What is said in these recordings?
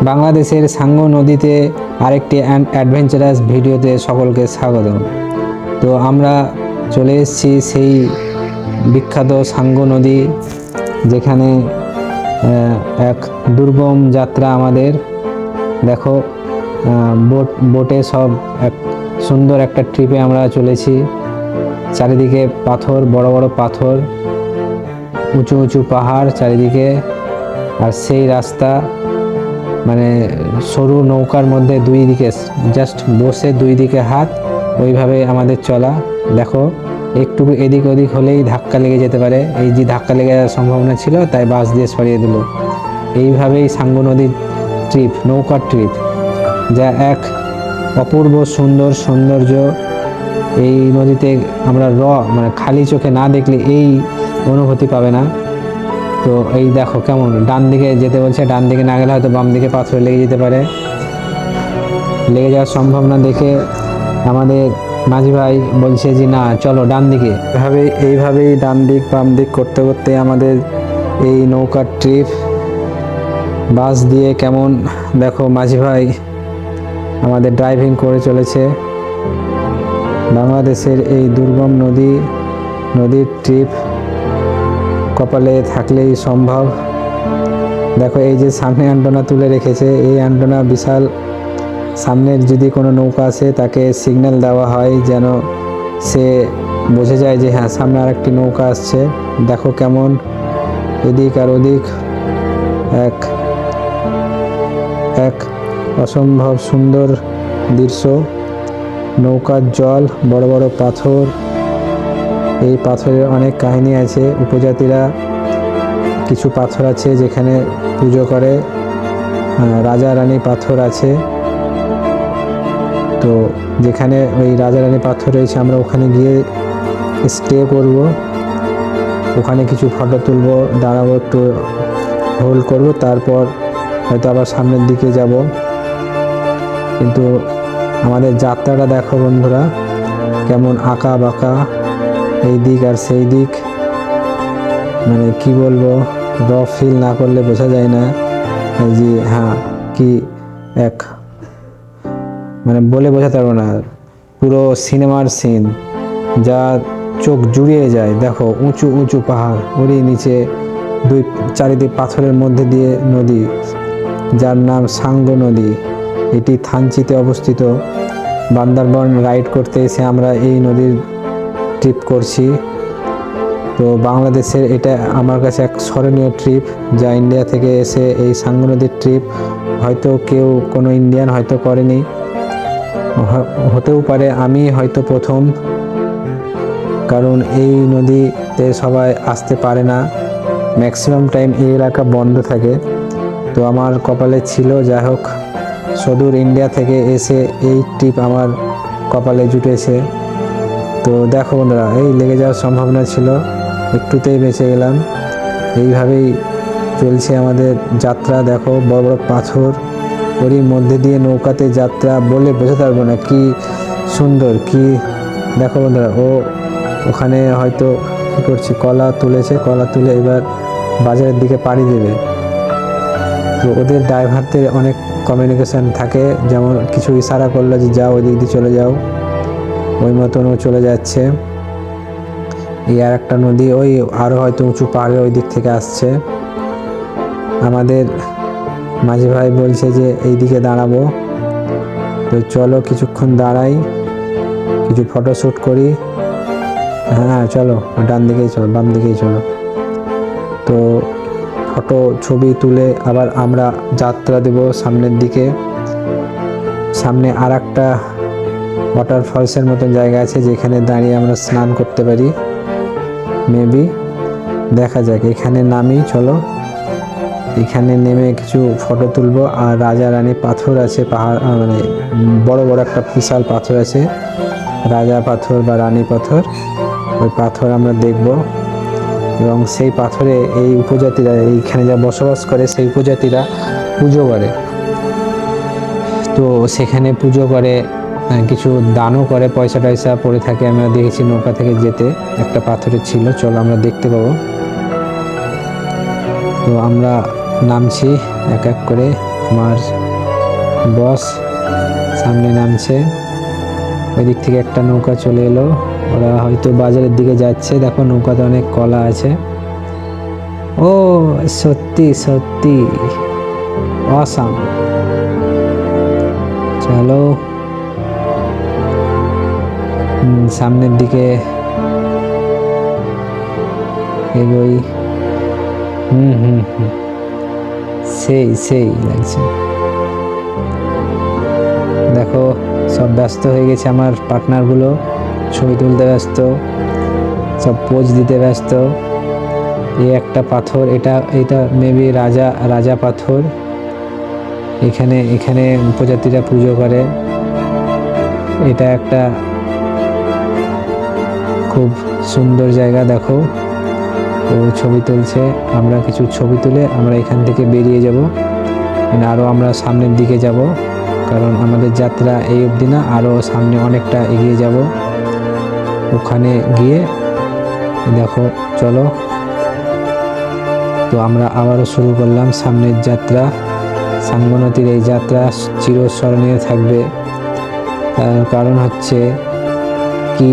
বাংলাদেশের সাঙ্গু নদীতে আরেকটি অ্যাডভেঞ্চারাস ভিডিওতে সকলকে স্বাগত। তো আমরা চলে এসেছি সেই বিখ্যাত সাঙ্গু নদী, যেখানে এক দুর্গম যাত্রা আমাদের। দেখো, বোটে সব এক সুন্দর একটা ট্রিপে আমরা চলেছি। চারিদিকে পাথর, বড় বড় পাথর, উঁচু উঁচু পাহাড় চারিদিকে, আর সেই রাস্তা মানে সরু নৌকার মধ্যে দুই দিকে জাস্ট বসে দুই দিকে হাত, ওইভাবে আমাদের চলা। দেখো, একটু এদিক ওদিক হলেই ধাক্কা লেগে যেতে পারে। এই যে ধাক্কা লেগে যাওয়ার সম্ভাবনা ছিল, তাই বাস দিয়ে সরিয়ে দিল। এইভাবেই সাঙ্গু নদীর ট্রিপ, নৌকার ট্রিপ, যা এক অপূর্ব সুন্দর সৌন্দর্য। এই নদীতে আমরা মানে খালি চোখে না দেখলে এই অনুভূতি পাবে না। তো এই দেখো কেমন ডান দিকে যেতে বলছে, ডান দিকে না গেলে হয়তো বাম দিকে পাথরে লেগে যেতে পারে। লেগে যাওয়ার সম্ভাবনা দেখে আমাদের মাঝি ভাই বলছে যে না, চলো ডান দিকে। এইভাবেই ডান দিক বাম দিক করতে করতে আমাদের এই নৌকার ট্রিপ। বাস দিয়ে কেমন দেখো মাঝি ভাই আমাদের ড্রাইভিং করে চলেছে। বাংলাদেশের এই দুর্গম নদীর ট্রিপ কপালে থাকলেই সম্ভব। দেখো, এই যে সামনে অ্যান্টেনা তুলে রেখেছে, এই অ্যান্টেনা বিশাল। সামনের যদি কোনো নৌকা আসে তাকে সিগন্যাল দেওয়া হয়, যেন সে বুঝে যায় যে হ্যাঁ, সামনে আরেকটি নৌকা আসছে। দেখো কেমন এদিক আর ওদিক এক অসম্ভব সুন্দর দৃশ্য। নৌকার জল, বড় বড় পাথর। এই পাথরের অনেক কাহিনী আছে। উপজাতিরা কিছু পাথর আছে যেখানে পুজো করে, রাজা রানী পাথর আছে। তো যেখানে ওই রাজা রানী পাথর রয়েছে, আমরা ওখানে গিয়ে স্টে করব, ওখানে কিছু ফটো তুলবো, দাঁড়াবো, একটু হোল্ড করব, তারপর হয়তো আবার সামনের দিকে যাব। কিন্তু আমাদের যাত্রাটা দেখো বন্ধুরা, কেমন আঁকা বাঁকা, এই দিক আর সেই দিক। মানে কি বলবো, ফিল না করলে বোঝা যায় না যে হ্যাঁ কি এক, মানে বলে বোঝাতে পারবো না। পুরো সিনেমার সিন, যা চোখ জুড়িয়ে যায়। দেখো, উঁচু উঁচু পাহাড়, ওরই নিচে চারিদিকে পাথরের মধ্যে দিয়ে নদী, যার নাম সাঙ্গু নদী। এটি থানচিতে অবস্থিত। বান্দরবন রাইড করতে এসে আমরা এই নদীর ট্রিপ করছি। তো বাংলাদেশের এটা আমার কাছে এক স্মরণীয় ট্রিপ, যা ইন্ডিয়া থেকে এসে এই সাঙ্গু নদীর ট্রিপ হয়তো কেউ কোনো ইন্ডিয়ান হয়তো করেনি, হতেও পারে আমি হয়তো প্রথম। কারণ এই নদীতে সবাই আসতে পারে না, ম্যাক্সিমাম টাইম এই এলাকা বন্ধ থাকে। তো আমার কপালে ছিল, যাই হোক, সুদূর ইন্ডিয়া থেকে এসে এই ট্রিপ আমার কপালে জুটেছে। তো দেখো বন্ধুরা, এই লেগে যাওয়ার সম্ভাবনা ছিল, একটুতেই বেঁচে গেলাম। এইভাবেই চলছে আমাদের যাত্রা। দেখো, বড় বড় পাথর, ওরই মধ্যে দিয়ে নৌকাতে যাত্রা, বলে বোঝাতে পারবো না কি সুন্দর। কি দেখো বন্ধুরা, ওখানে হয়তো কী করছে, কলা তুলেছে, কলা তুলে এবার বাজারের দিকে পাড়ি দেবে। তো ওদের ড্রাইভারদের অনেক কমিউনিকেশন থাকে, যেমন কিছু ইশারা করলো যে যাও, ওই দিক দিয়ে চলে যাও, ওই মতন ও চলে যাচ্ছে। এই আর একটা নদী, ওই আরও হয়তো উঁচু পাহাড়ের ওই দিক থেকে আসছে। আমাদের মাঝি ভাই বলছে যে এই দিকে দাঁড়াবো। তো চলো কিছুক্ষণ দাঁড়াই, কিছু ফটোশ্যুট করি। হ্যাঁ চলো, ডান দিকেই চলো, বাম দিকেই চলো। তো ফটো ছবি তুলে আবার আমরা যাত্রা দেব সামনের দিকে। সামনে আর একটা ওয়াটারফলসের মতন জায়গা আছে, যেখানে দাঁড়িয়ে আমরা স্নান করতে পারি মেবি। দেখা যাক, এখানে নামি, চলো এখানে নেমে কিছু ফটো তুলবো। আর রাজা রানী পাথর আছে, পাহাড় মানে বড় বড় একটা বিশাল পাথর আছে, রাজা পাথর বা রানী পাথর। ওই পাথর আমরা দেখব, এবং সেই পাথরে এই উপজাতিরা, এইখানে যা বসবাস করে সেই উপজাতিরা পুজো করে। তো সেখানে পুজো করে, কিছু দানও করে, পয়সা টয়সা পড়ে থাকে। আমরা দেখেছি নৌকা থেকে যেতে একটা পাথরের ছিল, চলো আমরা দেখতে পাবো। তো আমরা নামছি এক এক করে, আমার বস সামনে নামছে। ওই দিক থেকে একটা নৌকা চলে এলো, ওরা হয়তো বাজারের দিকে যাচ্ছে। দেখো নৌকাতে অনেক কলা আছে। ও সত্যি সত্যি অসাম। চলো সামনের দিকে এগোই। সেই সেই লাগছে। দেখো সব ব্যস্ত হয়ে গেছে, আমার পার্টনারগুলো ছবি তুলতে ব্যস্ত, সব পোজ দিতে ব্যস্ত। এই একটা পাথর, এটা মেবি রাজা পাথর। এখানে উপজাতিরা পুজো করে। এটা একটা খুব সুন্দর জায়গা। দেখো ও ছবি তুলছে, আমরা কিছু ছবি তুলে আমরা এখান থেকে বেরিয়ে যাব। মানে আরও আমরা সামনের দিকে যাব, কারণ আমাদের যাত্রা এই অবধি না, আরও সামনে অনেকটা এগিয়ে যাব। ওখানে গিয়ে দেখো চলো। তো আমরা আবারও শুরু করলাম সামনের যাত্রা। সাঙ্গু নদীর এই যাত্রা চিরস্মরণীয় থাকবে। তার কারণ হচ্ছে কি,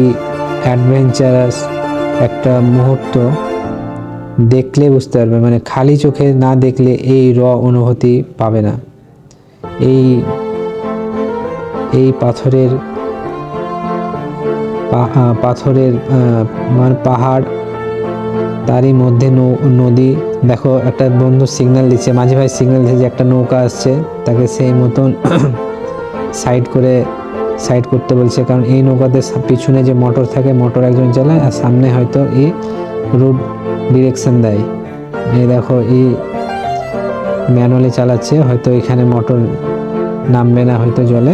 অ্যাডভেঞ্চারাস একটা মুহূর্ত। দেখলে বুঝতে পারবে, মানে খালি চোখে না দেখলে এই অনুভূতি পাবে না। এই পাথরের মানে পাহাড়, তারই মধ্যে নদী। দেখো একটা বন্ধু সিগন্যাল দিচ্ছে, মাঝে ভাই সিগন্যাল দিচ্ছে যে একটা নৌকা আসছে, তাকে সেই মতন সাইড করতে বলছে। কারণ এই নৌকাতে পিছনে যে মোটর থাকে, মোটর একজন চালায়, আর সামনে হয়তো এই রুট ডিরেকশন দেয়। এই দেখো এই ম্যানুয়ালি চালাচ্ছে, হয়তো এখানে মোটর নামবে না, হয়তো জলে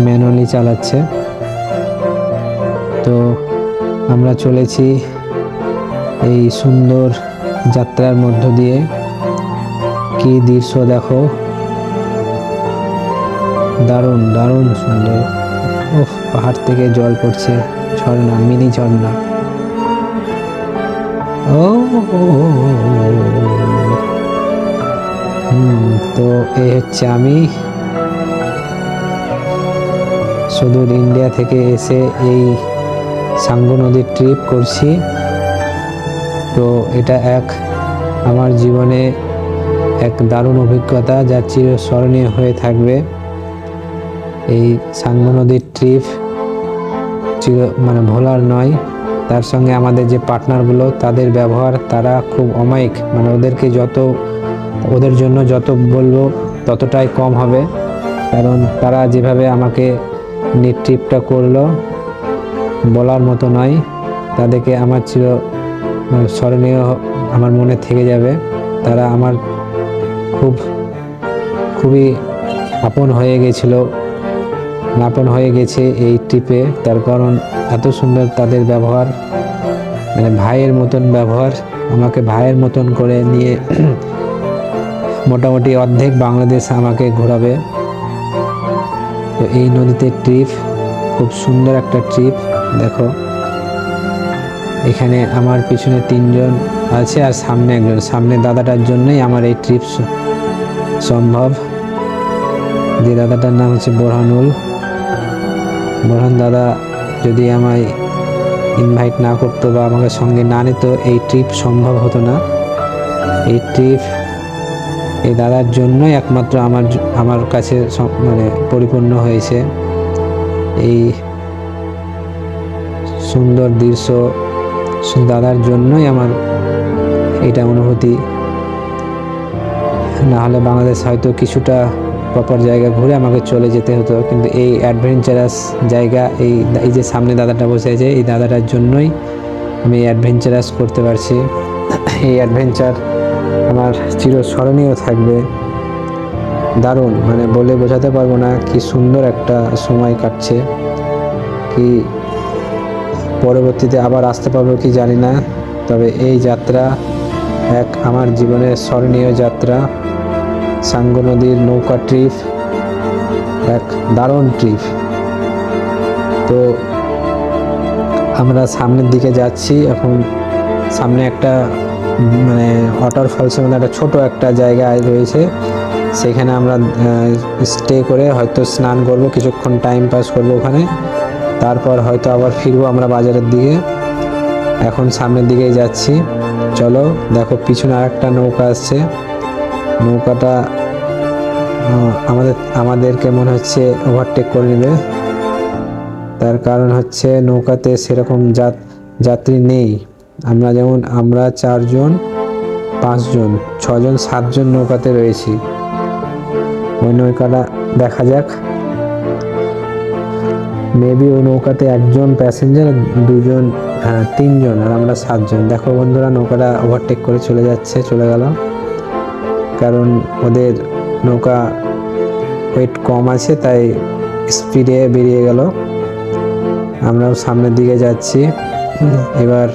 ম্যানুয়ালি চালাচ্ছে। তো আমরা চলেছি এই সুন্দর যাত্রার মধ্য দিয়ে। কি দৃশ্য দেখো, দারুণ দারুণ সুন্দর। ওহ, পাহাড় থেকে জল পড়ছে, ঝর্ণা, মিনি ঝর্ণা। ও তো এই হচ্ছে আমি সুদূর ইন্ডিয়া থেকে এসে এই সাঙ্গু নদীর ট্রিপ করছি। তো এটা আমার জীবনে এক দারুণ অভিজ্ঞতা, যা চিরস্মরণীয় হয়ে থাকবে। এই সাঙ্গু নদীর ট্রিপ মানে ভোলার নয়। তার সঙ্গে আমাদের যে পার্টনারগুলো, তাদের ব্যবহার, তারা খুব অমায়িক। মানে ওদের জন্য যত বলবো ততটাই কম হবে, কারণ তারা যেভাবে আমাকে ট্রিপটা করলো বলার মতো নয়। তাদেরকে আমার স্মরণীয় আমার মনে থেকে যাবে। তারা আমার খুবই আপন হয়ে গেছে এই ট্রিপে। তার কারণ এত সুন্দর তাদের ব্যবহার, মানে ভাইয়ের মতন ব্যবহার। আমাকে ভাইয়ের মতন করে নিয়ে মোটামুটি অর্ধেক বাংলাদেশ আমাকে ঘোরাবে। তো এই নদীতে ট্রিপ, খুব সুন্দর একটা ট্রিপ। দেখো এখানে আমার পিছনে 3 জন আছে, আর সামনে একজন। সামনে দাদাটার জন্যই আমার এই ট্রিপ সম্ভব। যে দাদাটার নাম হচ্ছে বোরহান দাদা যদি আমায় ইনভাইট না করতো বা আমাকে সঙ্গে না নিত, এই ট্রিপ সম্ভব হতো না। এই ট্রিপ এই দাদার জন্যই একমাত্র আমার কাছে মানে পরিপূর্ণ হয়েছে। এই সুন্দর দৃশ্য দাদার জন্যই আমার এটা অনুভূতি। না হলে বাংলাদেশ হয়তো কিছুটা প্রপার জায়গা ঘুরে আমাকে চলে যেতে হতো, কিন্তু এই অ্যাডভেঞ্চারাস জায়গা, এই যে সামনে দাদাটা বসে আছে, এই দাদাটার জন্যই আমি অ্যাডভেঞ্চারাস করতে পারছি। এই অ্যাডভেঞ্চার আমার চিরস্মরণীয় থাকবে। দারুণ, মানে বলে বোঝাতে পারবো না কি সুন্দর একটা সময় কাটছে। কি পরবর্তীতে আবার আসতে পারবো কি জানি না, তবে এই যাত্রা আমার জীবনের স্মরণীয় যাত্রা। সাঙ্গু নদীর নৌকা ট্রিপ এক দারুণ ট্রিপ। তো আমরা সামনের দিকে যাচ্ছি এখন। সামনে একটা মানে ওয়াটার ফলসের মধ্যে একটা ছোট একটা জায়গা রয়েছে, সেখানে আমরা স্টে করে হয়তো স্নান করব, কিছুক্ষণ টাইম পাস করব ওখানে, তারপর হয়তো আবার ফিরবো আমরা বাজারের দিকে। এখন সামনের দিকেই যাচ্ছি। চলো, দেখো পিছনে আরেকটা নৌকা আসছে। নৌকাটা আমাদেরকে মনে হচ্ছে ওভারটেক করে নেবে। তার কারণ হচ্ছে নৌকাতে সেরকম যাত্রী নেই। আমরা 4 জন, 5 জন, 6 জন, 7 জন নৌকাতে রয়েছি। ওই নৌকাটা দেখা যাক। মেবি ওই নৌকাতে 1জন প্যাসেঞ্জার, 2জন, হ্যাঁ 3 জন, আর আমরা 7 জন। দেখো বন্ধুরা, নৌকাটা ওভারটেক করে চলে গেল, কারণ ওদের নৌকা ওয়েট কম আছে তাই স্পিডে বেরিয়ে গেল। আমরাও সামনের দিকে যাচ্ছি। এবার